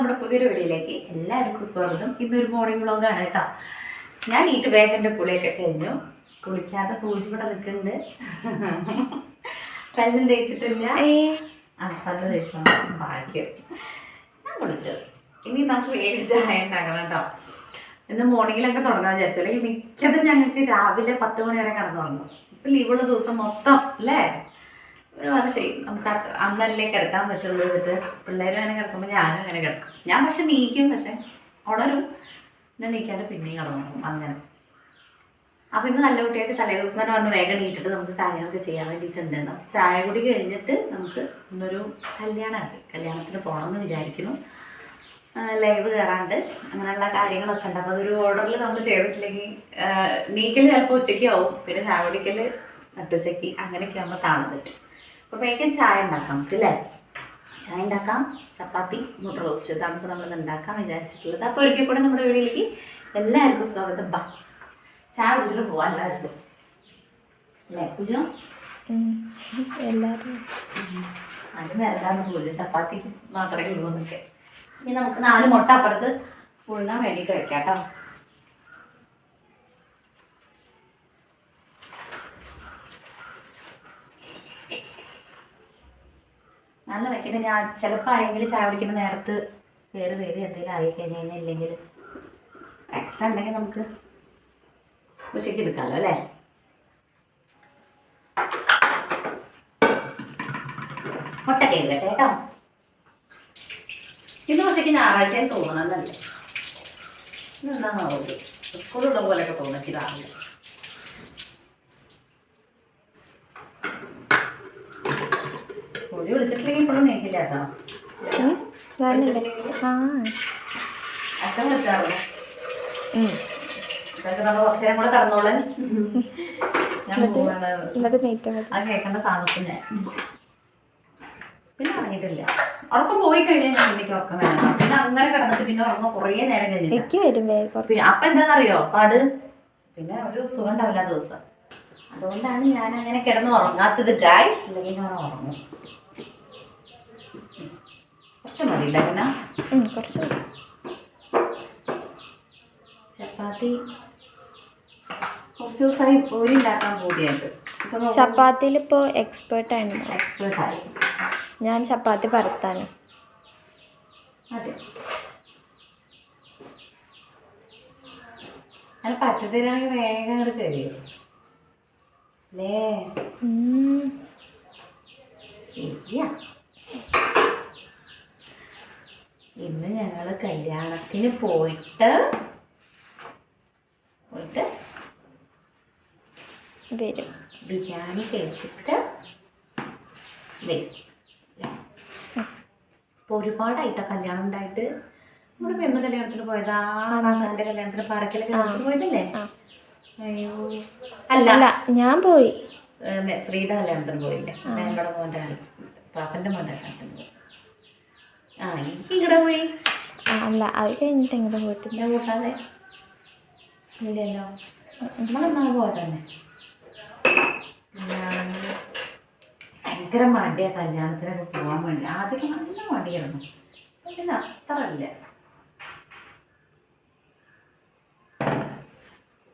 നമ്മുടെ പുതിയൊരു വീഡിയോയിലേക്ക് എല്ലാവർക്കും സ്വാഗതം. ഇന്നൊരു മോർണിംഗ് വ്ളോഗാണ് കേട്ടോ. ഞാൻ വേഗൻ്റെ കുളിയൊക്കെ കഴിഞ്ഞു. കുളിക്കാതെ പൂജ ഇവിടെ നിൽക്കുന്നുണ്ട്. പല്ലും തേച്ചിട്ടില്ല. പല്ല് തേച്ചോ ഭാഗ്യം. ഞാൻ കുളിച്ചു. ഇനി നമുക്ക് വേഗം ചായ ഉണ്ടാക്കണം കേട്ടോ. ഇന്ന് മോർണിംഗിലൊക്കെ തുടങ്ങാൻ വിചാരിച്ചു. അല്ലെങ്കിൽ മിക്കതും ഞങ്ങൾക്ക് രാവിലെ 10 മണി വരെ കിടന്നു തുടങ്ങും. ഇപ്പം ലീവുള്ള ദിവസം മൊത്തം അല്ലേ ഒരുപാട് ചെയ്യും. നമുക്ക് അന്നല്ലേ കിടക്കാൻ പറ്റുള്ളൂ. എന്നിട്ട് പിള്ളേരും അങ്ങനെ കിടക്കുമ്പോൾ ഞാനും അങ്ങനെ കിടക്കും. ഞാൻ പക്ഷെ നീക്കും, പക്ഷെ ഉണരും. പിന്നെ നീക്കാണ്ട് പിന്നെയും കിടന്നു അങ്ങനെ. അപ്പോൾ ഇന്ന് നല്ല കുട്ടിയായിട്ട് തലേ ദിവസം തന്നെ വന്ന് വേഗം നീട്ടിട്ട് നമുക്ക് കാര്യങ്ങളൊക്കെ ചെയ്യാൻ വേണ്ടിയിട്ടുണ്ടെന്ന്. ചായ കുടി കഴിഞ്ഞിട്ട് നമുക്ക് ഇന്നൊരു കല്യാണമുണ്ട്. കല്യാണത്തിന് പോകണമെന്ന് വിചാരിക്കുന്നു. ലൈവ് കയറാണ്ട് അങ്ങനെയുള്ള കാര്യങ്ങളൊക്കെ ഉണ്ട്. അപ്പോൾ അതൊരു ഓർഡറിൽ നമ്മൾ ചെയ്തിട്ടില്ലെങ്കിൽ നീക്കൽ ചിലപ്പോൾ ഉച്ചയ്ക്ക് ആവും. പിന്നെ ചായ കുടിക്കൽ നട്ടുച്ചയ്ക്ക് അങ്ങനെയൊക്കെ ആകുമ്പോൾ താഴ്ന്നു പറ്റും. അപ്പോൾ വേഗം ചായ ഉണ്ടാക്കാം നമുക്ക് അല്ലേ. ചായ ഉണ്ടാക്കാം. ചപ്പാത്തി മുട്ട റോസ്റ്റ് ഇതാണ് ഇപ്പോൾ നമ്മളിത് ഉണ്ടാക്കാൻ വിചാരിച്ചിട്ടുള്ളത്. അപ്പോൾ ഒരിക്കൽ കൂടെ നമ്മുടെ വീഡിയോയിലേക്ക് എല്ലാവർക്കും സ്വാഗതം. ബാ ചായ കുടിച്ചിട്ട് പോവാം എല്ലാവർക്കും അല്ലേ പൂജ. എല്ലാവരും അത് നേരത്താണ് പൂജ. ചപ്പാത്തി മാത്രമേ ഉള്ളൂ എന്നൊക്കെ. ഇനി നമുക്ക് 4 മുട്ട അപ്പുറത്ത് പുഴുങ്ങാൻ വേണ്ടിയിട്ട് വെക്കാം കേട്ടോ. നല്ല വെക്കണേ. ഞാൻ ചിലപ്പോൾ ആരെങ്കിലും ചായ കുടിക്കുന്ന നേരത്ത് വേറെ എന്തെങ്കിലും ആയി കഴിഞ്ഞാൽ ഇല്ലെങ്കിൽ എക്സ്ട്രാ ഉണ്ടെങ്കിൽ നമുക്ക് ഉച്ചയ്ക്ക് എടുക്കാമല്ലോ അല്ലേ. മുട്ട കേൾക്കട്ടെ കേട്ടോ. ഇന്ന് ഉച്ചയ്ക്ക് ഞായറാഴ്ചയും തോന്നണമെന്നല്ലേ. ഇന്നെന്താണോ സ്കൂളുള്ള പോലെയൊക്കെ തോന്നിച്ച് രാവിലെ. പൂജ വിളിച്ചിട്ടില്ലെങ്കിൽ ഇപ്പോഴും നീക്കില്ല കേട്ടോ. അച്ഛൻ വിളിച്ചാറുള്ളൂ. നമ്മൾ കുറച്ചു നേരം കൂടെ കടന്നോളെ. ഞാൻ അത് കേൾക്കേണ്ട താമസിനെ. പിന്നെ ഉറങ്ങിയിട്ടില്ല. ഉറക്കം പോയി കഴിഞ്ഞാൽ ഞാൻ എനിക്ക് ഉറക്കം വേണം. പിന്നെ അങ്ങനെ കിടന്നിട്ട് പിന്നെ ഉറങ്ങും കുറേ നേരം കഴിഞ്ഞിട്ട്. അപ്പം എന്താണെന്നറിയോ പാട്, പിന്നെ ഒരു സുഖം ഉണ്ടാവില്ല ദിവസം. അതുകൊണ്ടാണ് ഞാൻ അങ്ങനെ കിടന്ന് ഉറങ്ങാത്തത് ഗായ്സ്. അല്ലെങ്കിൽ ഞാൻ ഉറങ്ങും. കുറച്ച് മതിയില്ല പിന്നെ കുറച്ച് ചപ്പാത്തി കുറച്ച് ദിവസമായി പൂരി ഉണ്ടാക്കാൻ പൂതിയുണ്ട്. ചപ്പാത്തിയിൽ ഇപ്പോൾ എക്സ്പേർട്ടായി. ഞാൻ ചപ്പാത്തി പരത്താനും. അതെ അത് പറ്റത്തിലാണെങ്കിൽ വേഗം അങ്ങോട്ട് കഴിയും അല്ലേ. ശരിയാ. ഇന്ന് ഞങ്ങൾ കല്യാണത്തിന് പോയിട്ട് വരും. ബിരിയാണി കഴിച്ചിട്ട് വരും. ഇപ്പോൾ ഒരുപാടായിട്ടോ കല്യാണം ഉണ്ടായിട്ട്. നമ്മളിപ്പോൾ എന്ന് കല്യാണത്തിന് പോയതാ? എൻ്റെ കല്യാണത്തിന് പാറക്കൽ കല്യാണത്തിന് പോയതല്ലേ? അയ്യോ അല്ല ഞാൻ പോയി. ശ്രീയുടെ കല്യാണത്തിന് പോയില്ലേ? മേമ്പട മോൻ്റെ പാപ്പൻ്റെ മോൻ്റെ കല്യാണത്തിന് പോയി. ഇവിടെ പോയി. അല്ല അത് കഴിഞ്ഞിട്ട് എങ്ങനെ പോയിട്ടില്ല. കൂട്ടാതെ ഇല്ലല്ലോ. നമ്മളെന്നാ പോയതന്നെ. ഭയങ്കര മടിയാ കല്യാണത്തിനൊക്കെ പോകാൻ വേണ്ടി. ആദ്യമൊക്കെ നല്ല മടിയായിരുന്നു. പിന്നെ അത്ര അല്ല.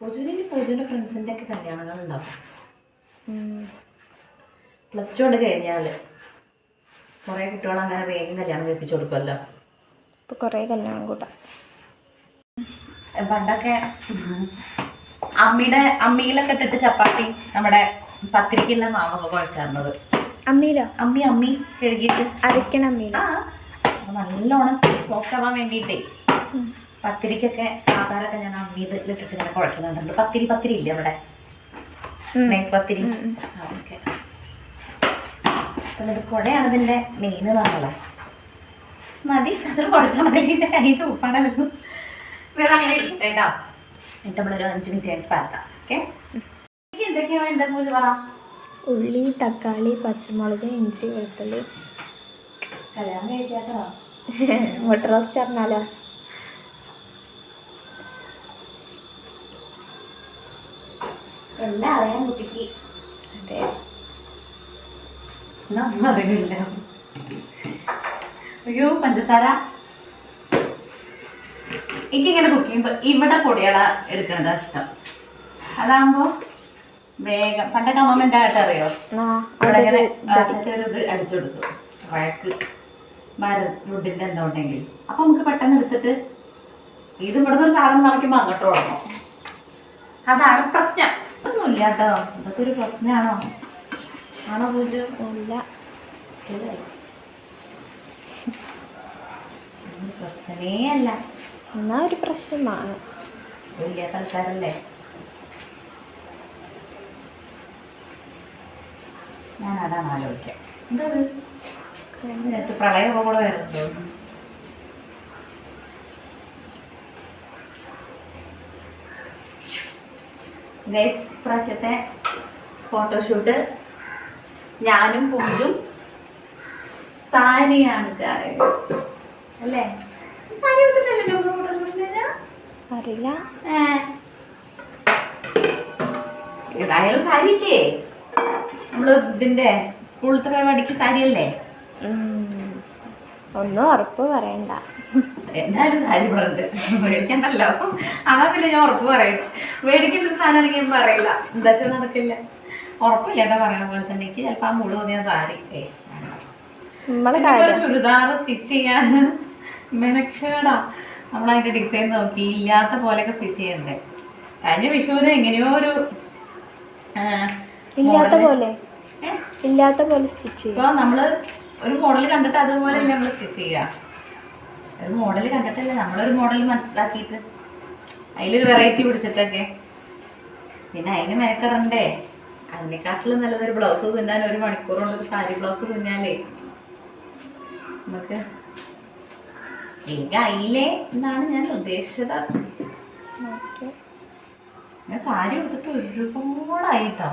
പൂജുവിൻ്റെ ഫ്രണ്ട്സിൻ്റെ ഒക്കെ കല്യാണങ്ങൾ ഉണ്ടാവും. +2 കൊണ്ട് കഴിഞ്ഞാൽ കുറേ കുട്ടികൾ അങ്ങനെ വേഗം കല്യാണം കഴിപ്പിച്ചു കൊടുക്കുമല്ലോ. ഇപ്പോൾ കുറേ കല്യാണം കൂട്ടാം. പണ്ടൊക്കെ അമ്മിയിലൊക്കെ ഇട്ടിട്ട് ചപ്പാത്തി നമ്മുടെ പത്തിരിക്കുള്ള മാവൊക്കെ കുഴച്ചായിരുന്നത്. അമ്മി കഴുകിയിട്ട് അരയ്ക്കണ അമ്മിയില. നല്ലോണം സോഫ്റ്റ് ആവാൻ വേണ്ടിയിട്ടേ പത്തിരിക്കൊക്കെ ആധാരമൊക്കെ ഞാൻ അമ്മിയിലിട്ടിട്ട് ഇങ്ങനെ കുഴക്കുന്നുണ്ട്. പത്തിരി ഇല്ലേ അവിടെ നൈസ് പത്തിരി. അതൊക്കെ എന്നിട്ട് കുഴയാണ് ഇതിൻ്റെ മെയിൻ നമ്മളെ മതി. അത്ര കുഴച്ചാൽ മതി. എൻ്റെ കയ്യിൽ ഉപ്പാണല്ലോ. വേറെ അങ്ങനെ കേട്ടോ. എന്നിട്ട് നമ്മളൊരു 5 മിനിറ്റ് ആയിട്ട് പരത്താം. ഓക്കെ. എന്തൊക്കെയാണ് വേണ്ടത് പൂജ പറ. ഉള്ളി, തക്കാളി, പച്ചമുളക്, ഇഞ്ചി, വെളുത്തുള്ളി. കല്യാണം കഴിക്കാട്ടോ. മുട്ട റോസ്റ്റ് അറിഞ്ഞാലോ? എല്ലാം അറിയാൻ കുട്ടിക്ക്. അതെ ഒന്നും അറിയില്ല. അയ്യോ പഞ്ചസാര എനിക്കിങ്ങനെ കുക്ക് ചെയ്യുമ്പോൾ ഇവിടെ പൊടികള എടുക്കണതാണ് ഇഷ്ടം. അതാകുമ്പോൾ വേഗം പണ്ടൊക്കെ അമ്മ എൻ്റെ ആയിട്ട് അറിയോ ഇവിടെ ഇങ്ങനെ ഒരു ഇത് അടിച്ചു കൊടുക്കും വഴക്ക് വുഡിൻ്റെ എന്തോ ഉണ്ടെങ്കിൽ. അപ്പം നമുക്ക് പെട്ടെന്ന് എടുത്തിട്ട് ഇത് ഇവിടുന്ന് ഒരു സാധനം നടക്കുമ്പോൾ അങ്ങോട്ട് തുടങ്ങും. അതാണ് പ്രശ്നം. ഒന്നുമില്ല കേട്ടോ, ഇതൊക്കെ ഒരു പ്രശ്നമാണോ? ആണോ പൂജ? ഇല്ല, പ്രശ്നമേ അല്ല. എന്നാ ഒരു പ്രശ്നമാണ്. ഇല്ലാത്ത ആൾക്കാരല്ലേ. ഞാൻ അതാണ് ആലോചിക്കാം. എന്താ പ്രളയമൊക്കെ കൂടെ വരുന്നുണ്ടോ? ഗൈസ്, പ്രാവശ്യത്തെ ഫോട്ടോഷൂട്ട് ഞാനും പൂജും സാരിയാണ് അല്ലേ? സാരി എടുത്തിട്ടല്ലേ ഫോട്ടോഷൂട്ടിന്? അറിയില്ല. ഏതായാലും സാരി ഇല്ലേ? നമ്മള് ഇതിന്റെ സ്കൂളത്തെ പരിപാടിക്ക് സാരിയല്ലേ? ഒന്നും ഉറപ്പ് പറയണ്ട. എന്തായാലും സാരി ഇവിടെ ഉണ്ട്, മേടിക്കണ്ടല്ലോ. അതാ പിന്നെ ഞാൻ ഉറപ്പ് പറയും. മേടിക്കുന്ന സാധനം ഞാൻ പറയില്ല, എന്താ വെച്ചാൽ നടക്കില്ല. ഉറപ്പില്ലാണ്ട പറയണ പോലെ തന്നെ എനിക്ക് ചിലപ്പോ ആ മൂട് തോന്നിയ സാരി ചുരിദാർ സ്റ്റിച്ച് ചെയ്യാൻ മെനക്കേടാ. നമ്മളതിന്റെ ഡിസൈൻ നോക്കി ഇല്ലാത്ത പോലെയൊക്കെ സ്റ്റിച്ച് ചെയ്യണ്ടേ. കഴിഞ്ഞ വിഷുവിന് എങ്ങനെയോ ഒരു ഇല്ലാത്ത പോലെ സ്റ്റിച്ച് ചെയ്യും. ഇപ്പൊ നമ്മള് ഒരു മോഡൽ കണ്ടിട്ട് അതുപോലെ നമ്മള് സ്റ്റിച്ച് ചെയ്യുക. ഒരു മോഡൽ കണ്ടിട്ടല്ലേ നമ്മളൊരു മോഡൽ മനസ്സിലാക്കിയിട്ട് അതിലൊരു വെറൈറ്റി പിടിച്ചിട്ടൊക്കെ. പിന്നെ അതിന് മെനക്കെടണ്ടേ. അതിനെക്കാട്ടിലും നല്ലതൊരു ബ്ലൗസ് തുന്നാൻ 1 മണിക്കൂറുള്ളൊരു സാരി ബ്ലൗസ് തുന്നാലേ നമുക്ക് ആയില്ലേ എന്നാണ് ഞാൻ ഉദ്ദേശിച്ചത്. ഞാൻ സാരി എടുത്തിട്ട് ഒരുപാടായിട്ടോ.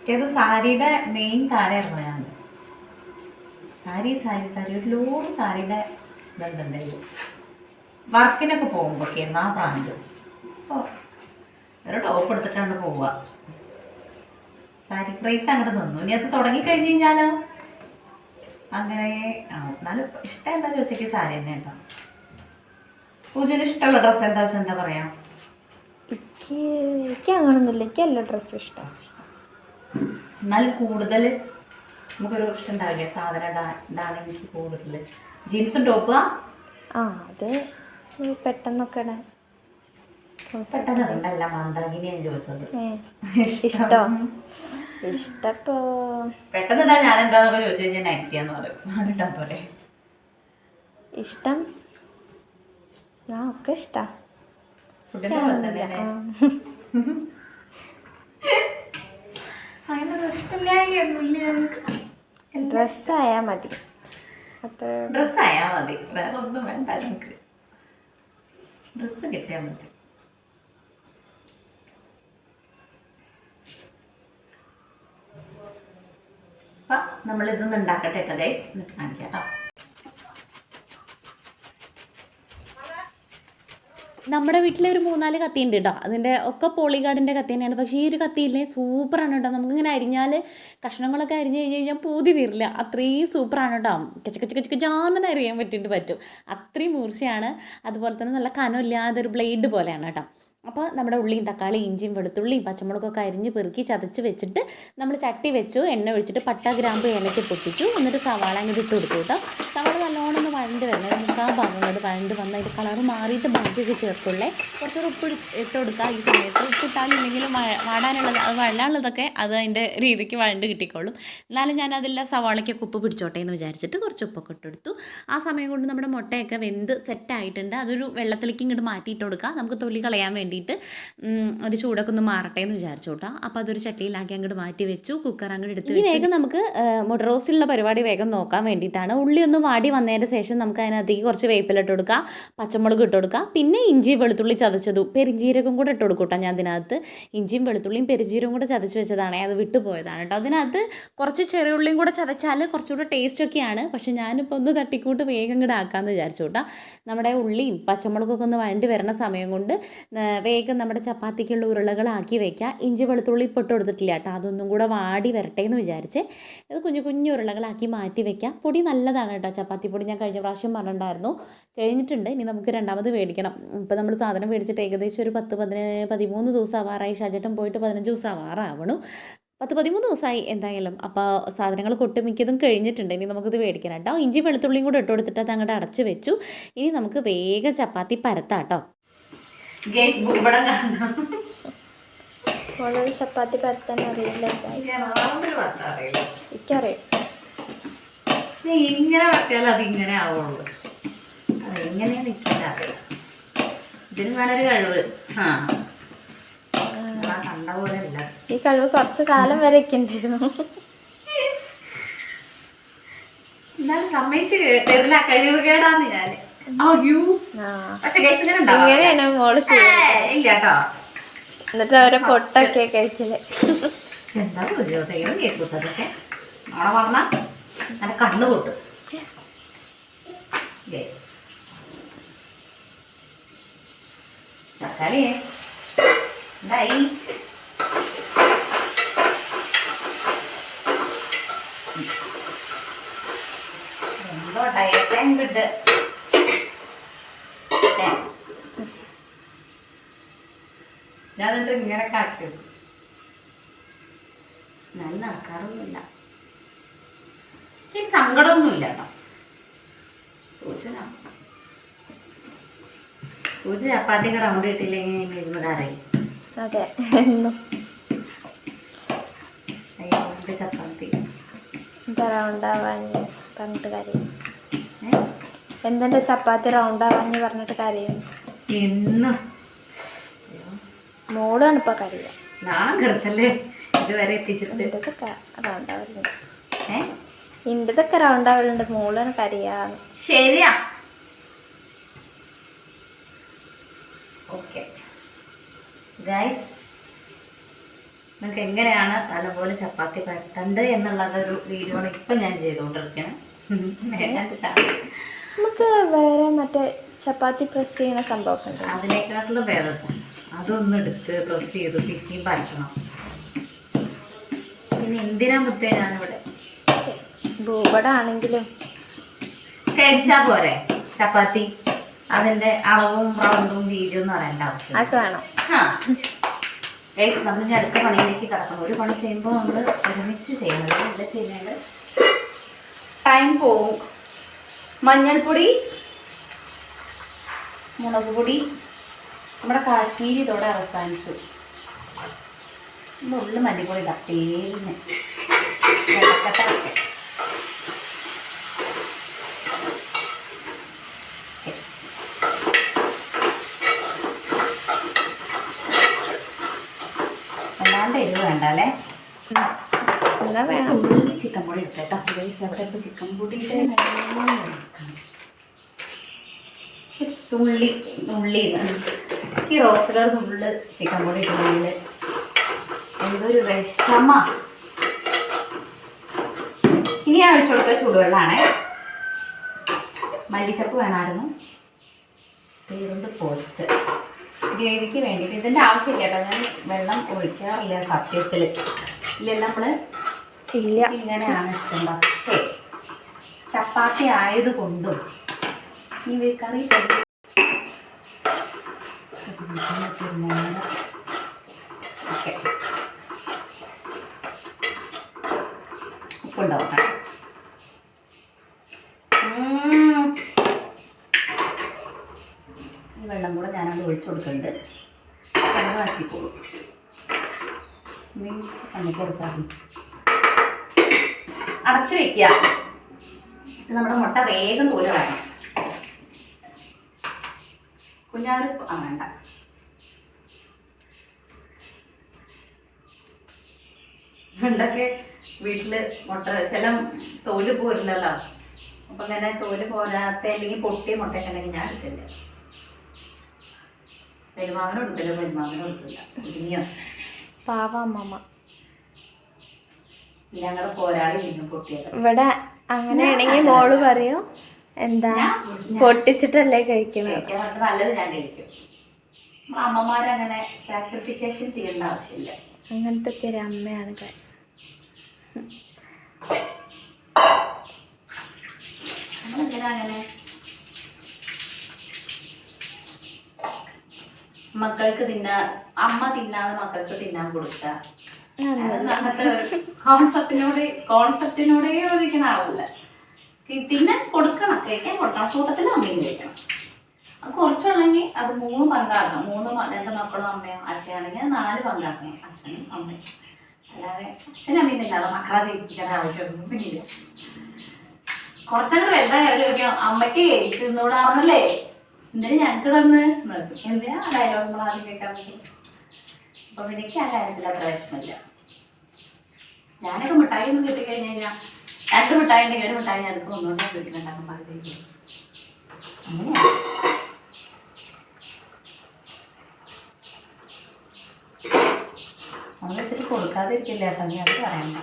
മറ്റേത് സാരിയുടെ മെയിൻ താരമായിരുന്നു ഞാൻ. സാരി ഒരു ലോഡ് സാരിയുടെ ഇതുണ്ടായിരുന്നു വർക്കിനൊക്കെ പോകുമ്പോൾ. എന്നാ പ്രാന്ത്. ഒരു ടോപ്പ് എടുത്തിട്ടാണ് പോവുക. സാരി ക്രൈസ് അങ്ങോട്ട് നിന്നു. ഇനി അത് തുടങ്ങിക്കഴിഞ്ഞ് കഴിഞ്ഞാലോ അങ്ങനെ എന്നാലും ഇഷ്ടം എന്താ ചോദിച്ചെങ്കിൽ സാരി തന്നെ കേട്ടോ. പൂജന് ഇഷ്ടമുള്ള ഡ്രസ്സ് എന്താ വെച്ചാൽ എന്താ പറയാ? എനിക്ക് അങ്ങനൊന്നുമില്ല, എനിക്ക് എല്ലാ ഡ്രസ്സും ഇഷ്ടം. എന്നാലും കൂടുതൽ നമുക്കൊരു ഇഷ്ടം ഉണ്ടാവില്ലേ സാധനം ഇതാണ് എനിക്ക് കൂടുതൽ. ജീൻസും ടോപ്പ് അത് പെട്ടെന്നൊക്കെ ഇടാൻ. പെട്ടെന്ന് ഇടണ്ടല്ല, മന്ദാകിനിയാണ് ചോദിച്ചത്. ഇഷ്ടപ്പോ പെട്ടെന്ന് ഇടാൻ ഞാൻ എന്താന്നൊക്കെ ചോദിച്ചു കഴിഞ്ഞാൽ നൈറ്റിയാന്ന് പറയും. ഇട്ടാ പോലെ ഇഷ്ടം ഒക്കെ ഇഷ്ടാ. ഡ്രസ്സായാ മതി, ഡ്രസ്സായാ മതി, വേറെ ഒന്നും വേണ്ട. നമുക്ക് ഡ്രസ്സ് കിട്ടിയാൽ മതി. അപ്പം നമ്മളിതൊന്നും ഉണ്ടാക്കട്ടെ കേട്ടോ ഗൈസ്, എന്നിട്ട് കാണിക്കാം കേട്ടോ. നമ്മുടെ വീട്ടിൽ ഒരു 3-4 കത്തി ഉണ്ട് കേട്ടോ. അതിൻ്റെ ഒക്കെ പോളിഗാർഡിൻ്റെ കത്തി തന്നെയാണ്. പക്ഷേ ഈ ഒരു കത്തിയില്ലേ സൂപ്പറാണ് കേട്ടോ. നമുക്കിങ്ങനെ അരിഞ്ഞാൽ കഷ്ണങ്ങളൊക്കെ അരിഞ്ഞ് കഴിഞ്ഞ് കഴിഞ്ഞാൽ പൂതി തീരില്ല, അത്രയും സൂപ്പറാണ് കേട്ടോ. കച്ചാന്ന് അറിയാൻ പറ്റും. അത്രയും മൂർച്ചയാണ്. അതുപോലെ തന്നെ നല്ല കനമില്ലാതെ ഒരു ബ്ലേഡ് പോലെയാണ് കേട്ടോ. അപ്പോൾ നമ്മുടെ ഉള്ളിയും തക്കാളിയും ഇഞ്ചിയും വെളുത്തുള്ളിയും പച്ചമുളകൊക്കെ അരിഞ്ഞ് പെറുക്കി ചതച്ച് വെച്ചിട്ട് നമ്മൾ ചട്ടി വെച്ചു. എണ്ണ ഒഴിച്ചിട്ട് പട്ട ഗ്രാമ്പ് ഏലയ്ക്ക് പൊട്ടിച്ചു. എന്നിട്ട് സവാള അങ്ങോട്ട് ഇട്ട് കൊടുത്തു കേട്ടോ. സവാള നല്ലോണം ഒന്ന് വഴണ്ട് വരണം. നമുക്ക് ആ ഭാഗം കൊണ്ട് വഴണ്ട് വന്ന് അതിൻ്റെ കളറ് മാറിയിട്ട് ബാക്കിയൊക്കെ ചേർക്കുള്ളേ. കുറച്ചൊരു ഉപ്പ് ഇട്ട് കൊടുക്കുക. ഈ സമയത്ത് ഉപ്പിട്ടാലില്ലെങ്കിലും വാടാനുള്ളത് അത് വഴാനുള്ളതൊക്കെ അത് അതിൻ്റെ രീതിക്ക് വഴണ്ട് കിട്ടിക്കോളും. എന്നാലും ഞാൻ അതില്ല സവാളയ്ക്കൊക്കെ ഉപ്പ് പിടിച്ചോട്ടെ എന്ന് വിചാരിച്ചിട്ട് കുറച്ച് ഉപ്പൊക്കെ ഇട്ടെടുത്തു. ആ സമയം കൊണ്ട് നമ്മുടെ മുട്ടയൊക്കെ വെന്ത് സെറ്റായിട്ടുണ്ട്. അതൊരു വെള്ളത്തിലേക്ക് ഇങ്ങോട്ട് മാറ്റിയിട്ട് കൊടുക്കുക. നമുക്ക് തൊലി കളയാൻ വേണ്ടിയിട്ട് ഒരു ചൂടൊക്കെ ഒന്ന് മാറട്ടെ എന്ന് വിചാരിച്ചു കേട്ടോ. അപ്പോൾ അതൊരു ചട്ടിയിലാക്കി അങ്ങോട്ട് മാറ്റി വെച്ചു. കുക്കർ അങ്ങോട്ട് എടുത്ത് വെച്ചു. വേഗം നമുക്ക് മുട്ട റോസ്റ്റിലുള്ള പരിപാടി വേഗം നോക്കാൻ വേണ്ടിയിട്ടാണ്. ഉള്ളി ഒന്ന് വാടി വന്നതിന് ശേഷം നമുക്ക് അതിനകത്തേക്ക് കുറച്ച് വേപ്പില ഇട്ട് കൊടുക്കുക, പച്ചമുളക് ഇട്ട് കൊടുക്കുക, പിന്നെ ഇഞ്ചി വെളുത്തുള്ളി ചതച്ചതും പെരിഞ്ജീരകം കൂടെ ഇട്ട് കൊടുക്കും കേട്ടോ. ഞാൻ അതിനകത്ത് ഇഞ്ചിയും വെളുത്തുള്ളിയും പെരിഞ്ജീരകം കൂടെ ചതച്ച് വെച്ചതാണ്, അത് വിട്ടുപോയതാണ് കേട്ടോ. അതിനകത്ത് കുറച്ച് ചെറിയ ഉള്ളിയും കൂടെ ചതച്ചാൽ കുറച്ചുകൂടെ ടേസ്റ്റൊക്കെയാണ്. പക്ഷേ ഞാനിപ്പോൾ ഒന്ന് തട്ടിക്കൂട്ട് വേഗം കൂടെ ആക്കാമെന്ന് വിചാരിച്ചു കേട്ടോ. നമ്മുടെ ഉള്ളിയും പച്ചമുളകൊക്കെ ഒന്ന് വഴണ്ടി വരുന്ന സമയം കൊണ്ട് വേഗം നമ്മുടെ ചപ്പാത്തിക്കുള്ള ഉരുളകളാക്കി വയ്ക്കുക. ഇഞ്ചി വെളുത്തുള്ളി പൊട്ട് കൊടുത്തിട്ടില്ല കേട്ടോ, അതൊന്നും കൂടെ വാടി വരട്ടെ എന്ന് വിചാരിച്ച് ഇത് കുഞ്ഞു കുഞ്ഞു ഉരുളകളാക്കി മാറ്റി വയ്ക്കുക. പൊടി നല്ലതാണ് കേട്ടോ ചപ്പാത്തി ചപ്പാത്തിപ്പൊടി ഞാൻ കഴിഞ്ഞ പ്രാവശ്യം പറഞ്ഞിട്ടുണ്ടായിരുന്നു. കഴിഞ്ഞിട്ടുണ്ട്. ഇനി നമുക്ക് രണ്ടാമത് മേടിക്കണം. ഇപ്പോൾ നമ്മൾ സാധനം മേടിച്ചിട്ട് ഏകദേശം ഒരു 13 ദിവസം ആവാറായി. ഷാജേട്ടൻ പോയിട്ട് 15 ദിവസം ആവാറാവണു. 13 ദിവസമായി എന്തായാലും. അപ്പോൾ സാധനങ്ങൾ ഒട്ടുമിക്കതും കഴിഞ്ഞിട്ടുണ്ട്. ഇനി നമുക്കിത് മേടിക്കണം കേട്ടോ. ഇഞ്ചി വെളുത്തുള്ളിയും കൂടെ ഇട്ട് കൊടുത്തിട്ട് അത് അങ്ങോട്ട് അടച്ച് വെച്ചു. ഇനി നമുക്ക് വേഗം ചപ്പാത്തി പരത്താം കേട്ടോ. ഭൂപടം കാണണം. മോളൊരു ചപ്പാത്തി പരത്താൻ അറിയില്ല. എനിക്കറിയാം. ഇങ്ങനെ പറ്റിയാൽ അതിങ്ങനെ ആവുള്ളൂ. അതെങ്ങനെ നിൽക്കില്ല. ഇതിന് വേണൊരു കഴിവ്. കണ്ട പോലെ അല്ല. ഈ കഴിവ് കുറച്ച് കാലം വരെ ഒക്കെ ഉണ്ടായിരുന്നു. എന്നാലും സമ്മതിച്ച് കേട്ടില്ല. കഴിവ് കേടാന്ന് ഞാൻ. പക്ഷെ ഇങ്ങനെയാണ് മോള് ഇല്ല കേട്ടോ. എന്നിട്ട് അവരെ പൊട്ടൊക്കെ കഴിക്കല്. എന്താ ദൈവം കേൾക്കൂട്ടതൊക്കെ നാളെ പറഞ്ഞ അങ്ങനെ കണ്ണു പൊട്ടും. തക്കാളിയേ എന്തായി? എന്തോ ഡയറ്റാൻ കിട്ട്. ഞാൻ എന്നിട്ട് ഇങ്ങനെ കാട്ടും. ഞാൻ നടക്കാറൊന്നുമില്ല. എനിക്ക് സങ്കടമൊന്നുമില്ല കേട്ടോ. പൂച്ച ചപ്പാത്തിയൊക്കെ റൗണ്ട് കിട്ടിയില്ലെങ്കിൽ ഇരുന്ന് കരയും. അതെ, ചപ്പാത്തി എന്താ റൗണ്ടാവാഞ്ഞ് പറഞ്ഞിട്ട് കാര്യം? എന്തെന്റെ ചപ്പാത്തി റൗണ്ടാവാഞ്ഞ് പറഞ്ഞിട്ട് കാര്യം? എന്നും മോളാണ് ഇപ്പൊ കറിയ. നാളെ കിടത്തല്ലേ ഇതുവരെ എത്തിച്ചിട്ട്. ഇന്റതൊക്കെ റൗണ്ടാവലുണ്ട്. ഇന്റതൊക്കെ റൗണ്ടാവലുണ്ട്. മോളാണ് കറിയാന്ന്. ശരിയാ. ഓക്കെ ഗൈസ്, നിങ്ങൾക്ക് എങ്ങനെയാണ് നല്ലപോലെ ചപ്പാത്തി പരത്തണ്ട് എന്നുള്ളതൊരു വീഡിയോ ആണ് ഇപ്പം ഞാൻ ചെയ്തുകൊണ്ടിരിക്കണം. നമുക്ക് വേറെ മറ്റേ ചപ്പാത്തി പ്രസ് ചെയ്യുന്ന സംഭവം ഉണ്ട്. അതിനേക്കാട്ടിലും വേറെ അതൊന്നും എടുത്ത് പ്രസ് ചെയ്ത് പിന്നെയും പരത്തണം. പിന്നെ എന്തിനാ മുത്തേ ഞാനിവിടെ ഭൂപടാണെങ്കിലും കഴിച്ചാ പോരെ ചപ്പാത്തി. അതിന്റെ അളവും റൗണ്ടും വീതിയും എന്ന് പറയേണ്ട ആവശ്യം അതൊക്കെ വേണം. ഗൈസ്, നമ്മൾ ഇനി അടുത്ത പണിയിലേക്ക് കിടക്കണം. ഒരു പണി ചെയ്യുമ്പോൾ നമ്മൾ ഒരുമിച്ച് ചെയ്യുന്നത് ഇവിടെ ചെയ്യുന്നത് ടൈം പോവും. മഞ്ഞൾപ്പൊടി, മുളക് പൊടി, നമ്മുടെ കാശ്മീരി ഇതോടെ അവസാനിച്ചു. ഉള്ളിൽ മല്ലിപ്പൊടി ഇടാം. പേരിന് വെള്ളക്കട്ട അല്ലാണ്ട് എരിവ് വേണ്ട അല്ലേ? എന്നാ വേണം. ഉള്ളി ചിക്കൻ പൊടി ഇട്ടേട്ടോ. അവിടെ ഇപ്പോൾ ചിക്കൻ പൊടി ഉള്ളി ഈ റോസ്റ്റിലർ ഉള്ളി ചിക്കൻ പൊടി ഇട്ടുള്ളിൽ എന്തൊരു വിഷമ. ഇനി ഞാൻ ഒഴിച്ചു കൊടുത്ത ചൂടുവെള്ളമാണേ. മല്ലിച്ചപ്പ് വേണമായിരുന്നു. തീർന്ന് പോച്ച് ഗ്രേവിക്ക് വേണ്ടിയിട്ട്. ഇതിൻ്റെ ആവശ്യമില്ല കേട്ടോ. ഞാൻ വെള്ളം ഒഴിക്കാറില്ല സത്യത്തിൽ. ഇല്ലെല്ലാം നമ്മൾ ഇങ്ങനെയാണ് ഇഷ്ടം. പക്ഷേ ചപ്പാത്തി ആയതുകൊണ്ടും ഈ കറി ഓക്കെ ഉപ്പുണ്ടാവും. ഈ വെള്ളം കൂടെ ഞാനത് ഒഴിച്ചു കൊടുക്കുന്നുണ്ട്. വെള്ളമാക്കിക്കോളൂ. എന്നെ കുറച്ചാകും. അടച്ചു വെക്കുക. നമ്മുടെ മുട്ട വേഗം തോല് വേണം. കുഞ്ഞാറ് വേണ്ട. പണ്ടൊക്കെ വീട്ടിൽ മുട്ട ചില തോല് പോരില്ലല്ലോ. അപ്പം ഇങ്ങനെ തോല് പോരാത്ത അല്ലെങ്കിൽ പൊട്ടിയ മുട്ടയൊക്കെ ഉണ്ടെങ്കിൽ ഞാൻ എടുക്കില്ല. പെരുമാവനും എടുക്കില്ല, പെരുമാവനും എടുക്കില്ല. ഇനിയോ പാവ അമ്മമ്മ ഞങ്ങൾ പോരാളി നിന്നും പൊട്ടിയത്. ഇവിടെ അങ്ങനെയാണെങ്കിൽ മോള് പറയും എന്താ പൊട്ടിച്ചിട്ടല്ലേ കഴിക്കണത്. നല്ലത് ഞാൻ കഴിക്കും. അമ്മമാരങ്ങനെ സാക്രിഫിക്കേഷൻ ചെയ്യേണ്ട ആവശ്യമില്ല. അങ്ങനത്തെ ഒക്കെ ഒരു അമ്മയാണ് ഗൈസ്. നമ്മളെന്തിനാ അങ്ങനെ മക്കൾക്ക് തിന്നാൻ, അമ്മ തിന്നാതെ മക്കൾക്ക് തിന്നാൻ കൊടുക്കുക, അങ്ങനത്തെ ഒരു കോൺസെപ്റ്റിനോടേ യോജിക്കുന്ന ആളല്ല. തിന്നാൻ കൊടുക്കണം, കഴിക്കാൻ കൊടുക്കണം, കൂട്ടത്തിൽ അമ്മയും കഴിക്കണം. അത് കുറച്ചുള്ളെങ്കിൽ അത് 3 പങ്കാക്കണം. 2 മക്കളും അമ്മയും അച്ഛനാണെങ്കിൽ 4 പങ്കാക്കണം, അച്ഛനും അമ്മയും. അല്ലാതെ അച്ഛനും അമ്മയും തിന്നാതെ മക്കളെ തിരിക്കാൻ ആവശ്യമൊന്നും ഇല്ല. കുറച്ചങ്ങോട്ട് വലുതായി അവർ ചോദിക്കും അമ്മയ്ക്ക് തിന്നൂടാവുന്നല്ലേ, എന്തിനാ ഞങ്ങൾക്ക് തന്ന് നോക്കും. എന്തിനാ ആ ഡയലോഗ് നമ്മൾ ആദ്യം കേൾക്കാൻ പറ്റും. അപ്പൊ എനിക്ക് ആ കാര്യത്തിൽ അത്ര വിഷമില്ല. ഞാനൊക്കെ മിഠായി ഒന്നും കിട്ടിക്കഴിഞ്ഞ് കഴിഞ്ഞാൽ 2 മിഠായി ഉണ്ടെങ്കിൽ 1 മിഠായി ഞാൻ എടുക്കും, ഒന്നുകൊണ്ടാണ് വീട്ടിലുണ്ടാക്കും പകുതി. അങ്ങനെയാണ്. നമ്മൾ വെച്ചിട്ട് കൊടുക്കാതിരിക്കില്ല കേട്ടോ, നീ അത് പറയണ്ട.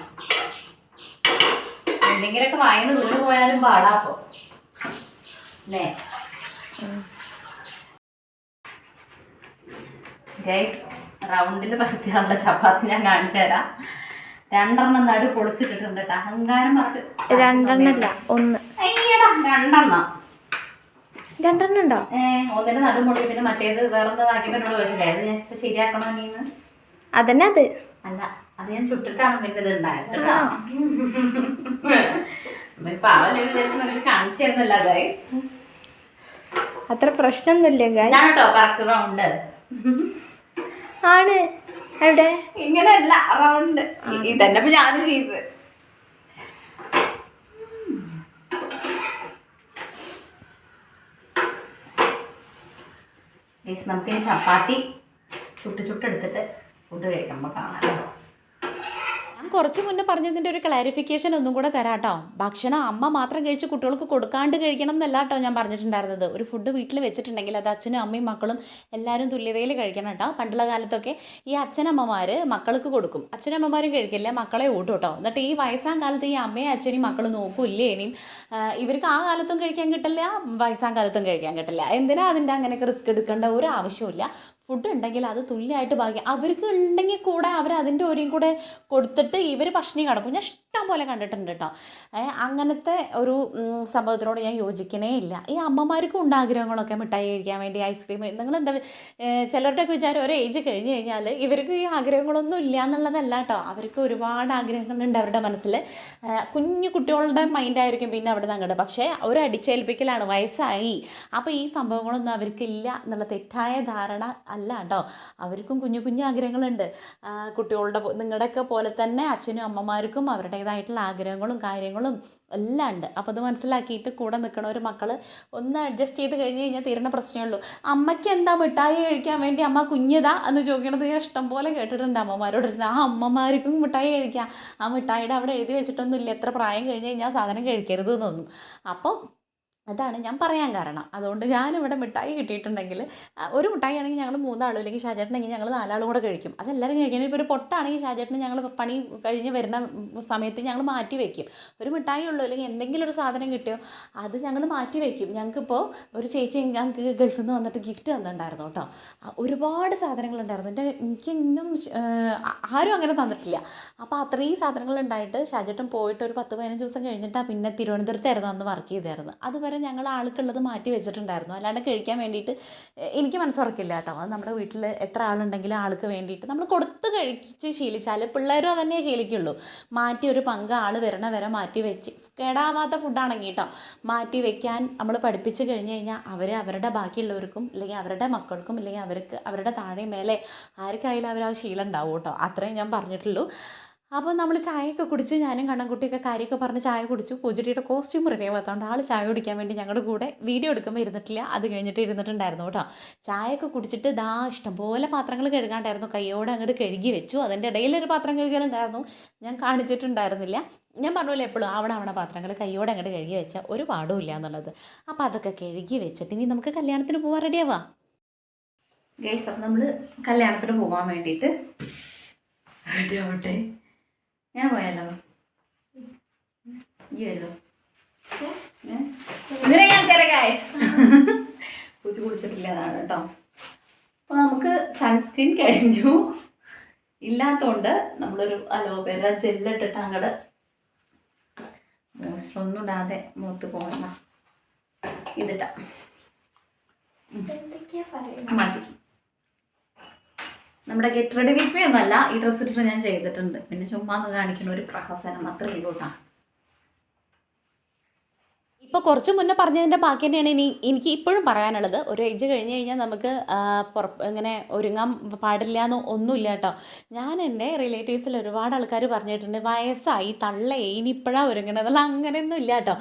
എന്തെങ്കിലുമൊക്കെ വായിന്ന് വീണ് പോയാലും പാടാപ്പോ അല്ലേ. ഗൈസ്, റൗണ്ടിൽ പരത്തിയാളുടെ ചപ്പാത്തി ഞാൻ കാണിച്ചു തരാം. 2 നടു പൊളിച്ചിട്ടിട്ടുണ്ട് കേട്ടോ. അഹങ്കാരം പറഞ്ഞിട്ട് 1 അയ്യടാ 2 ഉണ്ടോ? ഒന്നിന്റെ നടു പൊളിച്ച് പിന്നെ മറ്റേത് വേറൊന്ന് ആക്കിയപ്പോൾ എന്നോട് ചോദിച്ചില്ലേ അത് ഞാൻ ശരിയാക്കണോ നീന്ന്. അതന്നെ അത് അല്ല, അത് ഞാൻ ചുട്ടിട്ടാണ് പിന്നെ ഇത് ഉണ്ടായത് കേട്ടോ. പാവല്ലേ വിചാരിച്ച് നമുക്ക് കാണിച്ചു തരുന്നില്ല ഗൈസ്. അത്ര പ്രശ്നമൊന്നുമില്ല ഗൈസ്. ഞാൻ കേട്ടോ കറക്റ്റ് റൗണ്ട് ആണ്. എവിടെ ഇങ്ങനെയല്ല റൗണ്ട്. ഇതന്നെ ഇപ്പൊ ഞാനും ചെയ്തത്. നമുക്കിനി ചപ്പാത്തി ചുട്ടെടുത്തിട്ട് ഫുഡ് കഴിക്കുമ്പോൾ കാണാം. ഞാൻ കുറച്ച് മുന്നേ പറഞ്ഞതിൻ്റെ ഒരു ക്ലാരിഫിക്കേഷൻ ഒന്നും കൂടെ തരാം കേട്ടോ. ഭക്ഷണം അമ്മ മാത്രം കഴിച്ച് കുട്ടികൾക്ക് കൊടുക്കാണ്ട് കഴിക്കണം എന്നല്ല കേട്ടോ ഞാൻ പറഞ്ഞിട്ടുണ്ടായിരുന്നത്. ഒരു ഫുഡ് വീട്ടിൽ വെച്ചിട്ടുണ്ടെങ്കിൽ അത് അച്ഛനും അമ്മയും മക്കളും എല്ലാവരും തുല്യതയിൽ കഴിക്കണം കേട്ടോ. പണ്ടുള്ള കാലത്തൊക്കെ ഈ അച്ഛനമ്മമാർ മക്കൾക്ക് കൊടുക്കും, അച്ഛനമ്മമാരും കഴിക്കില്ല, മക്കളെ ഊട്ടും കേട്ടോ. എന്നിട്ട് ഈ വയസ്സാം കാലത്ത് ഈ അമ്മയും അച്ഛനെയും മക്കൾ നോക്കൂല്ലേ, ഇനിയും ഇവർക്ക് ആ കാലത്തും കഴിക്കാൻ കിട്ടില്ല, വയസ്സാം കാലത്തും കഴിക്കാൻ കിട്ടില്ല. എന്തിനാ അതിൻ്റെ അങ്ങനെയൊക്കെ റിസ്ക് എടുക്കേണ്ട ഒരു ആവശ്യമില്ല. ഫുഡ് ഉണ്ടെങ്കിൽ അത് തുല്യമായിട്ട് ബാക്കി അവർക്ക് ഉണ്ടെങ്കിൽ കൂടെ അവർ അതിൻ്റെ ഓരിയും കൂടെ കൊടുത്തിട്ട് ഇവർ പട്ടിണി കിടക്കും. ഞാൻ ഇഷ്ടം പോലെ കണ്ടിട്ടുണ്ട് കേട്ടോ. അങ്ങനത്തെ ഒരു സംഭവത്തിനോട് ഞാൻ യോജിക്കണേ ഇല്ല. ഈ അമ്മമാർക്കും ഉണ്ട് ആഗ്രഹങ്ങളൊക്കെ, മിഠായി കഴിക്കാൻ വേണ്ടി, ഐസ്ക്രീം. നിങ്ങളെന്താ ചിലരുടെയൊക്കെ വിചാരം ഒരു ഏജ് കഴിഞ്ഞ് കഴിഞ്ഞാൽ ഇവർക്ക് ഈ ആഗ്രഹങ്ങളൊന്നും ഇല്ല എന്നുള്ളതല്ല കേട്ടോ. അവർക്ക് ഒരുപാട് ആഗ്രഹങ്ങളുണ്ട് അവരുടെ മനസ്സിൽ. കുഞ്ഞു കുട്ടികളുടെ മൈൻഡായിരിക്കും പിന്നെ അവിടെ നിന്ന് അങ്ങോട്ട്. പക്ഷേ ഒരു അടിച്ചേൽപ്പിക്കലാണ്, വയസ്സായി അപ്പോൾ ഈ സംഭവങ്ങളൊന്നും അവർക്കില്ല എന്നുള്ള തെറ്റായ ധാരണ അല്ല കേട്ടോ. അവർക്കും കുഞ്ഞു കുഞ്ഞു ആഗ്രഹങ്ങളുണ്ട്. കുട്ടികളുടെ നിങ്ങളുടെയൊക്കെ പോലെ തന്നെ അച്ഛനും അമ്മമാർക്കും അവരുടേതായിട്ടുള്ള ആഗ്രഹങ്ങളും കാര്യങ്ങളും എല്ലാം ഉണ്ട്. അപ്പോൾ അത് മനസ്സിലാക്കിയിട്ട് കൂടെ നിൽക്കണ ഒരു മക്കൾ ഒന്ന് അഡ്ജസ്റ്റ് ചെയ്ത് കഴിഞ്ഞ് കഴിഞ്ഞാൽ തീരുന്ന പ്രശ്നമേ ഉള്ളൂ. അമ്മയ്ക്ക് എന്താ മിഠായി കഴിക്കാൻ വേണ്ടി അമ്മ കുഞ്ഞിതാ എന്ന് ചോദിക്കണത് ഞാൻ ഇഷ്ടം പോലെ കേട്ടിട്ടുണ്ട് അമ്മമാരോട്. ആ അമ്മമാർക്കും മിഠായി കഴിക്കാം, ആ മിഠായിയുടെ അവിടെ എഴുതി വെച്ചിട്ടൊന്നുമില്ല എത്ര പ്രായം കഴിഞ്ഞ് കഴിഞ്ഞാൽ സാധനം കഴിക്കരുത് എന്നൊന്നും. അപ്പോൾ അതാണ് ഞാൻ പറയാൻ കാരണം. അതുകൊണ്ട് ഞാനിവിടെ മിഠായി കിട്ടിയിട്ടുണ്ടെങ്കിൽ ഒരു മിഠായി ആണെങ്കിൽ ഞങ്ങൾ 3 ആളും, അല്ലെങ്കിൽ ഷാജേട്ടനെങ്കിൽ ഞങ്ങൾ 4 ആളും കൂടെ കഴിക്കും. അതെല്ലാവരും കഴിക്കാൻ. ഇപ്പോൾ ഒരു പൊട്ടാണെങ്കിൽ ഷാജേട്ടന് ഞങ്ങൾ പണി കഴിഞ്ഞ് വരുന്ന സമയത്ത് ഞങ്ങൾ മാറ്റി വയ്ക്കും. ഒരു മിഠായി ഉള്ളൂ അല്ലെങ്കിൽ എന്തെങ്കിലും ഒരു സാധനം കിട്ടിയോ അത് ഞങ്ങൾ മാറ്റി വയ്ക്കും. ഞങ്ങൾക്കിപ്പോൾ ഒരു ചേച്ചി ഞങ്ങൾക്ക് ഗൾഫിൽ നിന്ന് വന്നിട്ട് ഗിഫ്റ്റ് തന്നിട്ടുണ്ടായിരുന്നു കേട്ടോ. ഒരുപാട് സാധനങ്ങളുണ്ടായിരുന്നു. എനിക്ക് ഇന്നും ആരും അങ്ങനെ തന്നിട്ടില്ല. അപ്പോൾ അത്രയും സാധനങ്ങളുണ്ടായിട്ട് ഷാജേട്ടൻ പോയിട്ട് ഒരു 10-15 ദിവസം കഴിഞ്ഞിട്ടാണ് പിന്നെ തിരുവനന്തപുരത്തായിരുന്നു അന്ന് വർക്ക് ചെയ്തായിരുന്നു. അതുവരെ ഞങ്ങൾ ആൾക്കുള്ളത് മാറ്റി വെച്ചിട്ടുണ്ടായിരുന്നു. അല്ലാണ്ട് കഴിക്കാൻ വേണ്ടിയിട്ട് എനിക്ക് മനസ്സുറക്കില്ല കേട്ടോ. അത് നമ്മുടെ വീട്ടിൽ എത്ര ആളുണ്ടെങ്കിലും ആൾക്ക് വേണ്ടിയിട്ട് നമ്മൾ കൊടുത്ത് കഴിച്ച് ശീലിച്ചാൽ പിള്ളേരും അതന്നെ ശീലിക്കുള്ളൂ. മാറ്റി ഒരു പങ്ക് ആൾ വരണ വരെ മാറ്റി വെച്ച് കേടാവാത്ത ഫുഡാണെങ്കിൽ കേട്ടോ മാറ്റി വെക്കാൻ നമ്മൾ പഠിപ്പിച്ച് കഴിഞ്ഞ് കഴിഞ്ഞാൽ അവരുടെ ബാക്കിയുള്ളവർക്കും അല്ലെങ്കിൽ അവരുടെ മക്കൾക്കും അല്ലെങ്കിൽ അവരുടെ താഴെ മേലെ ആർക്കായാലും അവർ ആ ശീലം ഉണ്ടാവും കേട്ടോ. അത്രയും ഞാൻ പറഞ്ഞിട്ടുള്ളൂ. അപ്പോൾ നമ്മൾ ചായയൊക്കെ കുടിച്ച് ഞാനും കണ്ണൻകുട്ടിയൊക്കെ കാര്യമൊക്കെ പറഞ്ഞ് ചായ കുടിച്ചു. പൂജട്ടിയുടെ കോസ്റ്റ്യൂം റെഡി ആവാത്തതുകൊണ്ട് ആൾ ചായ കുടിക്കാൻ വേണ്ടി ഞങ്ങളുടെ കൂടെ വീഡിയോ എടുക്കുമ്പോൾ ഇരുന്നിട്ടില്ല, അത് കഴിഞ്ഞിട്ട് ഇരുന്നിട്ടുണ്ടായിരുന്നു കേട്ടോ. ചായയൊക്കെ കുടിച്ചിട്ട് ഇഷ്ടംപോലെ പാത്രങ്ങൾ കഴുകാണ്ടായിരുന്നു, കയ്യോടെ അങ്ങോട്ട് കഴുകി വെച്ചു. അതിൻ്റെ ഇടയിലൊരു പാത്രം കഴുകലുണ്ടായിരുന്നു, ഞാൻ കാണിച്ചിട്ടുണ്ടായിരുന്നില്ല. ഞാൻ പറഞ്ഞില്ല എപ്പോഴും ആവണ പാത്രങ്ങൾ കയ്യോടെ അങ്ങോട്ട് കഴുകി വെച്ചാൽ ഒരു പാടുമില്ല എന്നുള്ളത്. അപ്പോൾ അതൊക്കെ കഴുകി വെച്ചിട്ട് ഇനി നമുക്ക് കല്യാണത്തിന് പോകാൻ റെഡിയാവാം ഗൈസ്. അപ്പം നമ്മൾ കല്യാണത്തിന് പോകാൻ വേണ്ടിയിട്ട് റെഡി ആവട്ടെ. ഞാൻ പോയാലോ? ഈ വരുമോ? ഇങ്ങനെ ഞാൻ തരാം ഗൈസ്. പൂച്ച കുടിച്ചിട്ടില്ല അതാണ് കേട്ടോ. അപ്പോൾ നമുക്ക് സൺസ്ക്രീൻ കഴിഞ്ഞു, ഇല്ലാത്തതുകൊണ്ട് നമ്മളൊരു അലോവേര ജെല്ലിട്ടിട്ട് അങ്ങോട്ട് മോയ്സ്ചറൊന്നും ഇടാതെ മുഖത്ത് പോകണം. ഇതിട്ടാ എന്തൊക്കെയാ പറയുന്നത്? മതി. നമ്മുടെ ഗെറ്റ് റെഡി വിത്ത് മീ ഒന്നല്ല, ഈ ഡ്രസ്സ് ഇട്ടിട്ട് ഞാൻ ചെയ്തിട്ടുണ്ട്. പിന്നെ ചുമ്മാ ഒന്ന് കാണിക്കുന്ന ഒരു പ്രഹസനം അത്രേ ഉള്ളൂ കേട്ടോ. ഇപ്പോൾ കുറച്ച് മുന്നേ പറഞ്ഞതിൻ്റെ ബാക്കി തന്നെയാണ് എനിക്ക് ഇപ്പോഴും പറയാനുള്ളത്. ഒരു ഏജ് കഴിഞ്ഞ് കഴിഞ്ഞാൽ നമുക്ക് ഇങ്ങനെ ഒരുങ്ങാൻ പാടില്ല എന്ന് ഒന്നുമില്ല കേട്ടോ. ഞാൻ എൻ്റെ റിലേറ്റീവ്സിൽ ഒരുപാട് ആൾക്കാർ പറഞ്ഞിട്ടുണ്ട് വയസ്സായി തള്ളേ ഇനിയിപ്പോഴാണ് ഒരുങ്ങണമെന്നുള്ള. അങ്ങനെയൊന്നും ഇല്ല കേട്ടോ.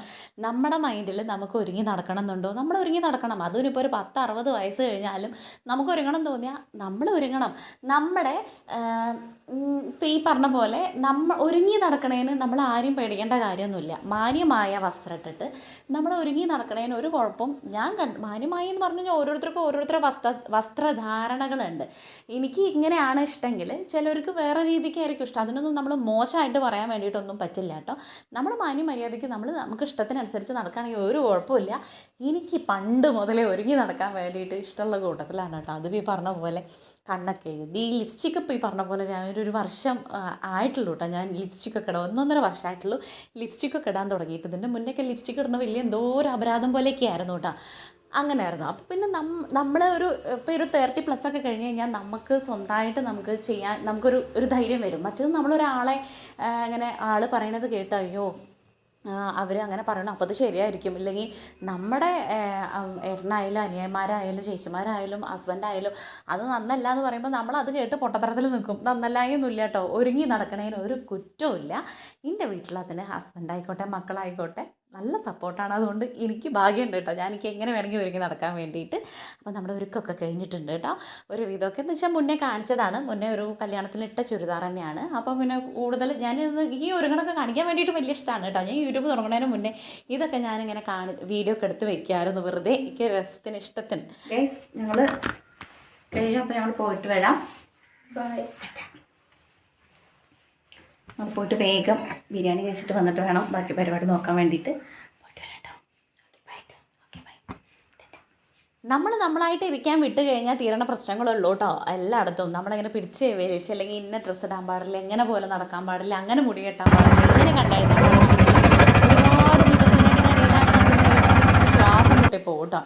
നമ്മുടെ മൈൻഡിൽ നമുക്ക് ഒരുങ്ങി നടക്കണം എന്നുണ്ടോ, നമ്മൾ ഒരുങ്ങി നടക്കണം. അതിനിപ്പോൾ ഒരു 10-60 വയസ്സ് കഴിഞ്ഞാലും നമുക്ക് ഒരുങ്ങണം തോന്നിയാൽ നമ്മൾ ഒരുങ്ങണം. നമ്മുടെ ഇപ്പോൾ ഈ പറഞ്ഞ പോലെ ഒരുങ്ങി നടക്കണേന് നമ്മൾ ആരും പേടിക്കേണ്ട കാര്യമൊന്നുമില്ല. മാന്യമായ വസ്ത്രം ഇട്ടിട്ട് നമ്മൾ ഒരുങ്ങി നടക്കണേന് ഒരു കുഴപ്പം ഞാൻ മാന്യമായി എന്ന് പറഞ്ഞു കഴിഞ്ഞാൽ ഓരോരുത്തർക്കും ഓരോരുത്തരുടെ വസ്ത്രധാരണകളുണ്ട്. എനിക്ക് ഇങ്ങനെയാണ് ഇഷ്ടമെങ്കിൽ ചിലർക്ക് വേറെ രീതിക്കായിരിക്കും ഇഷ്ടം. അതിനൊന്നും നമ്മൾ മോശമായിട്ട് പറയാൻ വേണ്ടിയിട്ടൊന്നും പറ്റില്ല കേട്ടോ. നമ്മൾ മര്യാദയ്ക്ക് നമുക്ക് ഇഷ്ടത്തിനനുസരിച്ച് നടക്കുകയാണെങ്കിൽ ഒരു കുഴപ്പമില്ല. എനിക്ക് പണ്ട് മുതലേ ഒരുങ്ങി നടക്കാൻ വേണ്ടിയിട്ട് ഇഷ്ടമുള്ള കൂട്ടത്തിലാണ് കേട്ടോ. അതും ഈ പറഞ്ഞ പോലെ കണ്ണൊക്കെ എഴുതി ലിപ്സ്റ്റിക്ക് ഇപ്പോൾ ഈ പറഞ്ഞ പോലെ ഞാനൊരു വർഷം ആയിട്ടുള്ളൂ കേട്ടോ. ഞാൻ ലിപ്സ്റ്റിക്കൊക്കെ ഇടാം 1.5 വർഷമായിട്ടുള്ളൂ ലിപ്സ്റ്റിക്കൊക്കെ ഇടാൻ തുടങ്ങിയിട്ട്. ഇതിൻ്റെ മുന്നേയൊക്കെ ലിപ്സ്റ്റിക്ക് ഇടുന്ന വലിയ എന്തോ ഒരു അപരാധം പോലെയൊക്കെ ആയിരുന്നു കേട്ടോ. അങ്ങനെയായിരുന്നു. അപ്പോൾ പിന്നെ നമ്മൾ ഇപ്പോൾ ഒരു 30+ ഒക്കെ കഴിഞ്ഞ് കഴിഞ്ഞാൽ നമുക്ക് സ്വന്തമായിട്ട് നമുക്ക് ചെയ്യാൻ നമുക്കൊരു ധൈര്യം വരും. മറ്റേത് നമ്മളൊരാളെ ഇങ്ങനെ ആൾ പറയണത് കേട്ടോ അയ്യോ അവർ അങ്ങനെ പറയണം അപ്പോൾ അത് ശരിയായിരിക്കും, ഇല്ലെങ്കിൽ നമ്മുടെ ഏട്ടനായാലും അനിയന്മാരായാലും ചേച്ചിമാരായാലും ഹസ്ബൻഡായാലും അത് നന്നല്ല എന്ന് പറയുമ്പോൾ നമ്മൾ അത് കേട്ട് പൊട്ടത്തരത്തിൽ നിൽക്കും. നന്നല്ലായൊന്നുമില്ല കേട്ടോ. ഒരുങ്ങി നടക്കണതിന് ഒരു കുറ്റവും ഇല്ല. എൻ്റെ വീട്ടിൽ അതിന് ഹസ്ബൻഡായിക്കോട്ടെ മക്കളായിക്കോട്ടെ നല്ല സപ്പോർട്ടാണ്. അതുകൊണ്ട് എനിക്ക് ഭാഗ്യമുണ്ട് കേട്ടോ. എനിക്ക് എങ്ങനെ വേണമെങ്കിൽ ഒരുങ്ങി നടക്കാൻ വേണ്ടിയിട്ട്. അപ്പോൾ നമ്മുടെ ഒരുക്കമൊക്കെ കഴിഞ്ഞിട്ടുണ്ട് കേട്ടോ. ഒരു വിധമൊക്കെ എന്ന് വെച്ചാൽ മുന്നേ കാണിച്ചതാണ്. മുന്നേ ഒരു കല്യാണത്തിനിട്ട ചുരിദാർ തന്നെയാണ്. അപ്പോൾ പിന്നെ കൂടുതൽ ഈ ഒരുങ്ങണമൊക്കെ കാണിക്കാൻ വേണ്ടിയിട്ട് വലിയ ഇഷ്ടമാണ് കേട്ടോ. ഞാൻ യൂട്യൂബ് തുടങ്ങുന്നതിന് മുന്നേ ഇതൊക്കെ ഞാനിങ്ങനെ വീഡിയോ ഒക്കെ എടുത്ത് വെക്കാമായിരുന്നു വെറുതെ എനിക്ക് രസത്തിന് ഇഷ്ടത്തിന്. ഗൈസ് ഞങ്ങൾ കഴിഞ്ഞപ്പോൾ ഞങ്ങൾ പോയിട്ട് വരാം. ബൈ. നമ്മൾ പോയിട്ട് വേഗം ബിരിയാണി കഴിച്ചിട്ട് വന്നിട്ട് വേണം ബാക്കി പരിപാടി നോക്കാൻ വേണ്ടിയിട്ട്. പോയിട്ട് വരാം കേട്ടോ. Okay bye. നമ്മളായിട്ട് ഇരിക്കാൻ വിട്ട് കഴിഞ്ഞാൽ തീരണ പ്രശ്നങ്ങളുള്ളൂ കേട്ടോ. എല്ലായിടത്തും നമ്മളിങ്ങനെ പിടിച്ച് വലിച്ച് അല്ലെങ്കിൽ ഇന്ന ഡ്രസ്സ് ഇടാൻ പാടില്ല, എങ്ങനെ പോലെ നടക്കാൻ പാടില്ല, അങ്ങനെ മുടി കെട്ടാൻ പാടില്ല, ഇങ്ങനെ കണ്ടെഴുതാൻ പാടില്ല, ഒരുപാട് നിബന്ധനകളിലാണ് നമ്മുടെ ജീവിതത്തിൽ ശ്വാസം മുട്ടിപ്പോകും കേട്ടോ.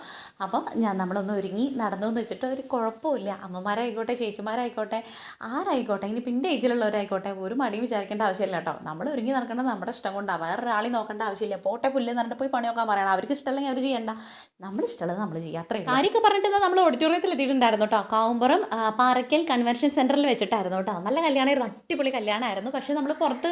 അപ്പം നമ്മളൊന്ന് ഒരുങ്ങി നടന്നു എന്ന് വെച്ചിട്ട് ഒരു കുഴപ്പമില്ല. അമ്മമാരായിക്കോട്ടെ ചേച്ചിമാരായിക്കോട്ടെ ആരായിക്കോട്ടെ ഇനി പിന്നെ ഏജിലുള്ളവരായിക്കോട്ടെ ഒരു മടിയും വിചാരിക്കേണ്ട ആവശ്യമില്ല കേട്ടോ. നമ്മൾ ഒരുങ്ങി നടക്കേണ്ടത് നമ്മുടെ ഇഷ്ടം കൊണ്ടാണ്. വേറൊരാളെ നോക്കേണ്ട ആവശ്യമില്ല. പോട്ടെ പുല്ലെന്ന് പറഞ്ഞിട്ട് പോയി പണി നോക്കാൻ പറയണം. അവർക്ക് ഇഷ്ടമല്ലെങ്കിൽ അവർ ചെയ്യേണ്ട. നമ്മുടെ ഇഷ്ടമുള്ളത് നമ്മൾ ചെയ്യുക, അത്രയും കാര്യമൊക്കെ പറഞ്ഞിട്ട് നമ്മൾ ഓഡിറ്റോറിയത്തിൽ എത്തിയിട്ടുണ്ടായിരുന്നു കേട്ടോ. കാവുമ്പുറം പാറയ്ക്കൽ കൺവെൻഷൻ സെൻറ്ററിൽ വെച്ചിട്ടായിരുന്നു കേട്ടോ. നല്ല കല്യാണമായിരുന്നു, അടിപൊളി കല്യാണമായിരുന്നു. പക്ഷേ നമ്മൾ പുറത്ത്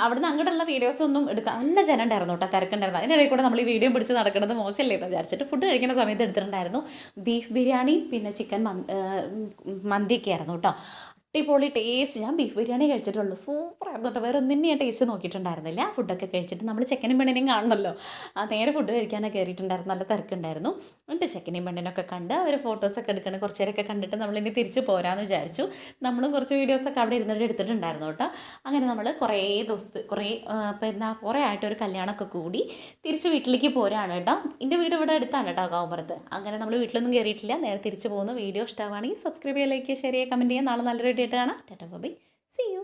അവിടുന്ന് അങ്ങോട്ടുള്ള വീഡിയോസ് ഒന്നും എടുക്കാം. നല്ല ജനം ഉണ്ടായിരുന്നു കേട്ടോ, തിരക്കുണ്ടായിരുന്നു. അതിൻ്റെ ഇടയിൽ കൂടെ നമ്മൾ ഈ വീഡിയോ പിടിച്ച് നടക്കുന്നത് മോശമല്ലേ എന്ന് വിചാരിച്ചിട്ട് ഫുഡ് കഴിക്കുന്ന സമയത്ത് എടുത്തിട്ടുണ്ടായിരുന്നു ബീഫ് ബിരിയാണി പിന്നെ ചിക്കൻ മന്തിയൊക്കെ ആയിരുന്നു കേട്ടോ. അടിപൊളി ടേസ്റ്റ്. ഞാൻ ബീഫ് ബിരിയാണി കഴിച്ചിട്ടുള്ളൂ, സൂപ്പറായിരുന്നു കേട്ടോ. വേറെ ഒന്നിനും ഞാൻ ടേസ്റ്റ് നോക്കിയിട്ടുണ്ടായിരുന്നില്ല. ഫുഡൊക്കെ കഴിച്ചിട്ട് നമ്മൾ ചെക്കനും പെണ്ണിനെയും കാണണമല്ലോ, നേരെ ഫുഡ് കഴിക്കാനൊക്കെ കയറിയിട്ടുണ്ടായിരുന്നു. നല്ല തിരക്കുണ്ടായിരുന്നു. എന്നിട്ട് ചെക്കനെയും പെണ്ണിനൊക്കെ കണ്ട് അവർ ഫോട്ടോസൊക്കെ എടുക്കണം. കുറച്ച് നേരമൊക്കെ കണ്ടിട്ട് നമ്മളിനി തിരിച്ച് പോരാമെന്ന് വിചാരിച്ചു. നമ്മളും കുറച്ച് വീഡിയോസൊക്കെ അവിടെ ഇരുന്നിട്ട് എടുത്തിട്ടുണ്ടായിരുന്നു കേട്ടോ. അങ്ങനെ നമ്മൾ കുറേ ആയിട്ടൊരു കല്യാണമൊക്കെ കൂടി തിരിച്ച് വീട്ടിലേക്ക് പോരാണ് കേട്ടോ. എൻ്റെ വീട് ഇവിടെ അടുത്താണ് കേട്ടോ, കാവുമ്പുറത്ത്. അങ്ങനെ നമ്മൾ വീട്ടിലൊന്നും കയറിയിട്ടില്ല, നേരെ തിരിച്ച് പോകുന്നു. വീഡിയോ ഇഷ്ടമാണെങ്കിൽ സബ്സ്ക്രൈബ് ചെയ്യുക, ലൈക്ക് ചെയ്യുക, ഷെയർ ചെയ്യുക, കമൻറ്റ് ചെയ്യുക. നാളെ നല്ലൊരു വീഡിയോ ആയിട്ട് കാണാം. Tata bye, see U.